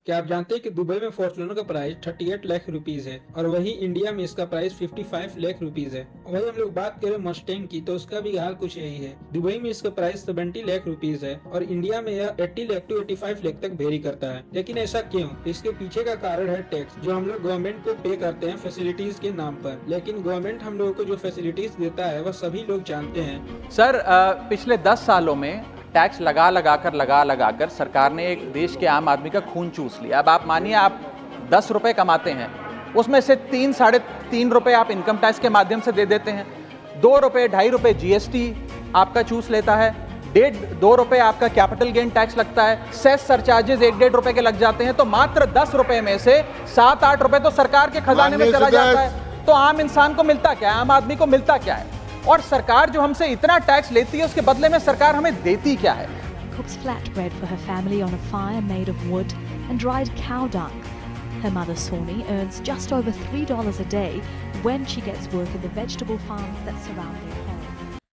क्या आप जानते हैं कि दुबई में फॉर्च्यूनर का प्राइस 38 लाख रुपीज है और वहीं इंडिया में इसका प्राइस 55 लाख रुपीज है। वहीं हम लोग बात करें मस्टैंग की तो उसका भी हाल कुछ यही है। दुबई में इसका प्राइस 70 लाख रुपीज है और इंडिया में यह 80 लाख टू 85 लाख तक वेरी करता है। लेकिन ऐसा क्यों? इसके पीछे का कारण है टैक्स, जो हम लोग गवर्नमेंट को पे करते हैं फैसिलिटीज के नाम पर। लेकिन गवर्नमेंट हम लोगों को जो फैसिलिटीज देता है वह सभी लोग जानते हैं। सर, पिछले 10 सालों में टैक्स लगा कर सरकार ने एक देश के आम आदमी का खून चूस लिया। अब आप मानिए, आप 10 रुपए कमाते हैं, उसमें से 3 साढ़े 3 रुपए आप इनकम टैक्स के माध्यम से दे देते हैं, 2 रुपए 2.5 रुपए जीएसटी आपका चूस लेता है, 1.5-2 रुपए आपका कैपिटल गेन टैक्स लगता है, सेस सरचार्जेस 1-1.5 रुपए के लग जाते हैं, तो मात्र 10 रुपए में से 7-8 रुपए तो सरकार के खजाने में चला जाता है। तो आम इंसान को मिलता क्या है, आम आदमी को मिलता क्या है? और सरकार जो हमसे इतना टैक्स लेती है उसके बदले में सरकार हमें देती क्या है? Cooks flatbread for her family on a fire made of wood and dried cow dung. Her mother Soni earns just over $3 a day when she gets work in the vegetable farms that surround their home.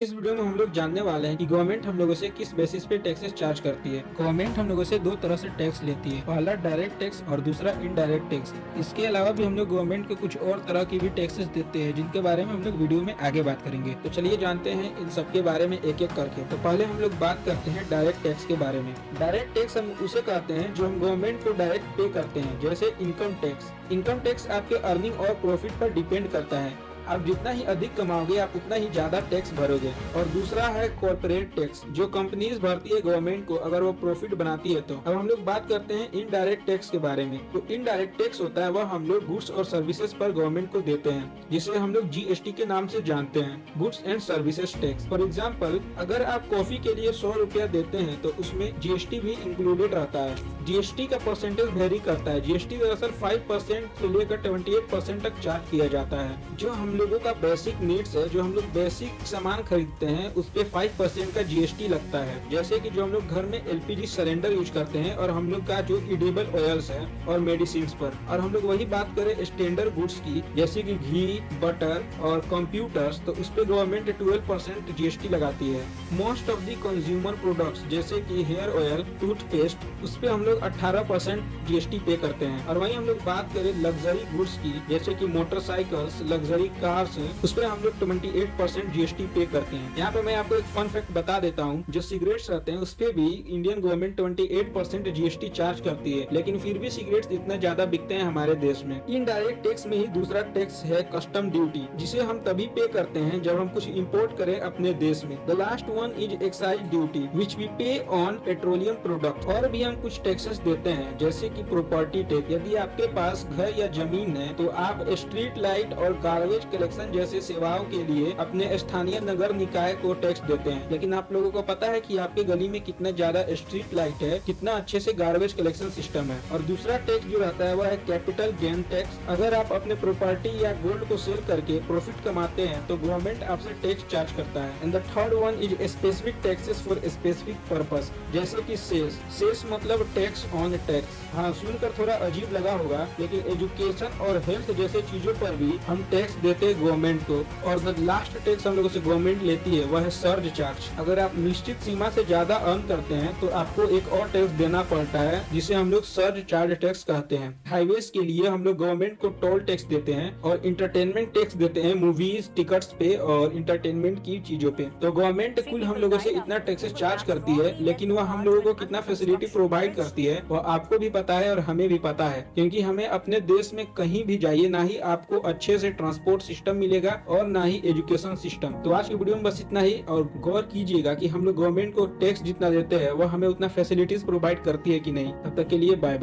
इस video में हम लोग जानने वाले हैं कि government हम लोगों से किस बेसिस पे टैक्सेस चार्ज करती है। गवर्नमेंट हम लोगों से दो तरह से टैक्स लेती है, पहला डायरेक्ट टैक्स और दूसरा इनडायरेक्ट टैक्स। इसके अलावा भी हम लोग गवर्नमेंट को कुछ और तरह की भी टैक्सेस देते हैं, जिनके बारे में हम लोग वीडियो में आगे बात करेंगे। तो चलिए जानते हैं इन सब के बारे में एक एक करके। तो पहले हम लोग बात करते हैं डायरेक्ट टैक्स के बारे में। डायरेक्ट टैक्स हम उसे कहते हैं जो हम गवर्नमेंट को डायरेक्ट पे करते हैं, जैसे इनकम टैक्स। इनकम टैक्स आपके अर्निंग और प्रॉफिट पर डिपेंड करता है। आप जितना ही अधिक कमाओगे आप उतना ही ज्यादा टैक्स भरोगे। और दूसरा है कॉर्पोरेट टैक्स, जो कंपनीज भरती है गवर्नमेंट को अगर वो प्रॉफिट बनाती है तो। अब हम लोग बात करते हैं इनडायरेक्ट टैक्स के बारे में। तो इनडायरेक्ट टैक्स होता है वह हम लोग गुड्स और सर्विसेज पर गवर्नमेंट को देते हैं, जिसे हम लोग जीएसटी के नाम से जानते हैं, goods and services tax. For example, अगर आप कॉफी के लिए 100 रुपया देते हैं तो उसमें जीएसटी भी इंक्लूडेड रहता है। जीएसटी का परसेंटेज वेरी करता है। जीएसटी दरअसल 5% से लेकर 28% तक चार्ज किया जाता है। जो हम लोगों का बेसिक नीड्स है, जो हम लोग बेसिक सामान खरीदते हैं, उस पे 5% का जीएसटी लगता है। जैसे कि जो हम लोग घर में एलपीजी सिलेंडर यूज करते हैं और हम लोग का जो एडिबल ऑयल्स है और मेडिसिन पर। और हम लोग वही बात करें स्टैंडर्ड गुड्स की, जैसे कि घी, बटर और कंप्यूटर्स, तो उस पे गवर्नमेंट 12% जीएसटी लगाती है। Most of the consumer products जैसे कि हेयर ऑयल, टूथपेस्ट, उस पे हम लोग 18% जीएसटी पे करते हैं। और वही हम लोग बात करें लग्जरी गुड्स की, जैसे कि मोटरसाइकिल्स, लग्जरी कार्स, उस पर हम लोग 28% जीएसटी पे करते हैं। यहाँ पे मैं आपको एक फन फैक्ट बता देता हूँ, जो सिगरेट्स रहते हैं उस पे भी इंडियन गवर्नमेंट 28% जीएसटी चार्ज करती है, लेकिन फिर भी सिगरेट्स इतना ज्यादा बिकते हैं हमारे देश में। इनडायरेक्ट टैक्स में ही दूसरा टैक्स है कस्टम ड्यूटी, जिसे हम तभी पे करते हैं जब हम कुछ इम्पोर्ट करें अपने देश में। The last one is excise duty which we pay on petroleum product. और भी हम कुछ टैक्सेस देते हैं, जैसे कि प्रॉपर्टी टैक्स। यदि आपके पास घर या जमीन है तो आप स्ट्रीट लाइट और गार्बेज कलेक्शन जैसे सेवाओं के लिए अपने स्थानीय नगर निकाय को टैक्स देते हैं। लेकिन आप लोगों को पता है कि आपके गली में कितना ज्यादा स्ट्रीट लाइट है, कितना अच्छे से गार्बेज कलेक्शन सिस्टम है। और दूसरा टैक्स जो रहता है वह है कैपिटल गेन टैक्स। अगर आप अपने प्रॉपर्टी या गोल्ड को सेल करके प्रॉफिट कमाते हैं तो गवर्नमेंट आपसे टैक्स चार्ज करता है। And the third one is specific taxes for specific purpose, जैसे कि सेस। सेस मतलब टैक्स ऑन टैक्स। हाँ, सुनकर थोड़ा अजीब लगा होगा, लेकिन एजुकेशन और हेल्थ जैसे चीजों पर भी हम टैक्स देते हैं गवर्नमेंट को। और द लास्ट टैक्स हम लोगों से गवर्नमेंट लेती है वह है सर्ज चार्ज। अगर आप निश्चित सीमा से ज्यादा अर्न करते हैं तो आपको एक और टैक्स देना पड़ता है, जिसे हम लोग सर्ज चार्ज टैक्स कहते हैं। हाईवेज के लिए हम लोग गवर्नमेंट को टोल टैक्स देते हैं और इंटरटेनमेंट टैक्स देते हैं मूवीज टिकट्स पे और इंटरटेनमेंट की चीजों पे। तो गवर्नमेंट कुल हम लोगों से इतना टैक्सेस चार्ज करती है, लेकिन वह हम लोगों को कितना फैसिलिटी प्रोवाइड करती है वह आपको भी पता है और हमें भी पता है। क्योंकि हमें अपने देश में कहीं भी जाइए, ना ही आपको अच्छे से ट्रांसपोर्ट सिस्टम मिलेगा और ना ही एजुकेशन सिस्टम। तो आज की वीडियो में बस इतना ही। और गौर कीजिएगा कि हम लोग गवर्नमेंट को टैक्स जितना देते हैं वह हमें उतना फैसिलिटीज प्रोवाइड करती है कि नहीं। तब तक के लिए बाय बाय।